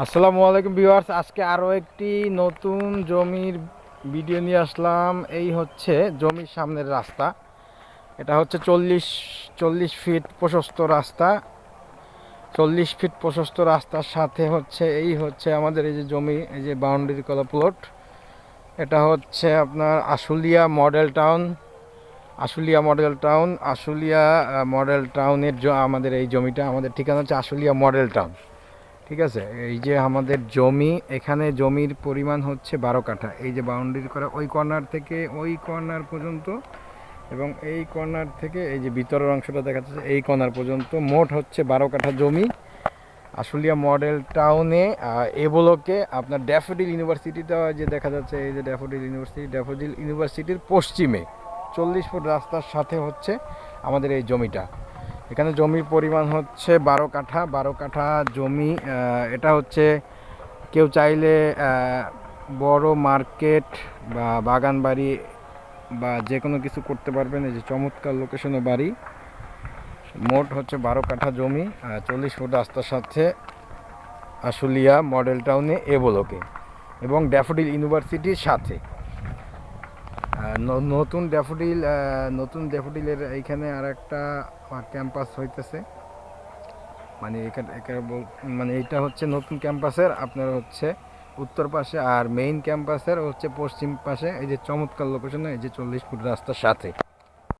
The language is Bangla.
আসসালামু আলাইকুম ভিউয়ার্স, আজকে আরও একটি নতুন জমির ভিডিও নিয়ে আসলাম। এই হচ্ছে জমির সামনের রাস্তা। এটা হচ্ছে চল্লিশ ফিট প্রশস্ত রাস্তা। 40 ফিট প্রশস্ত রাস্তার সাথে হচ্ছে আমাদের এই যে জমি, এই যে বাউন্ডারি করা প্লট। এটা হচ্ছে আপনার আশুলিয়া মডেল টাউনের আমাদের এই জমিটা, আমাদের ঠিকানা হচ্ছে আশুলিয়া মডেল টাউন। ঠিক আছে, এই যে আমাদের জমি, এখানে জমির পরিমাণ হচ্ছে 12 কাঠা। এই যে বাউন্ডারি করা ওই কর্নার থেকে ওই কর্নার পর্যন্ত, এবং এই কর্নার থেকে এই যে ভিতরের অংশটা দেখা যাচ্ছে এই কর্নার পর্যন্ত, মোট হচ্ছে 12 কাঠা জমি আশুলিয়া মডেল টাউনে। এ ব্লকে আপনার ড্যাফোডিল ইউনিভার্সিটিটা যে দেখা যাচ্ছে, এই যে ড্যাফোডিল ইউনিভার্সিটির পশ্চিমে 40 ফুট রাস্তার সাথে হচ্ছে আমাদের এই জমিটা। এখানে জমির পরিমাণ হচ্ছে 12 কাঠা। 12 কাঠা জমি। এটা হচ্ছে কেউ চাইলে বড় মার্কেট বা বাগান বাড়ি বা যে কোনো কিছু করতে পারবেন। এই যে চমৎকার লোকেশনে বাড়ি। মোট হচ্ছে 12 কাঠা জমি, 40 ফুট রাস্তার সাথে আশুলিয়া মডেল টাউনে এ ব্লকে, এবং ড্যাফোডিল ইউনিভার্সিটির সাথে। নতুন ড্যাফোডিলের এইখানে আর একটা ক্যাম্পাস হইতেছে। মানে মানে এইটা হচ্ছে নতুন ক্যাম্পাসের আপনার হচ্ছে উত্তর পাশে, আর মেইন ক্যাম্পাসের হচ্ছে পশ্চিম পাশে। এই যে চমৎকার লোকেশনে, এই যে 40 ফুট রাস্তার সাথে।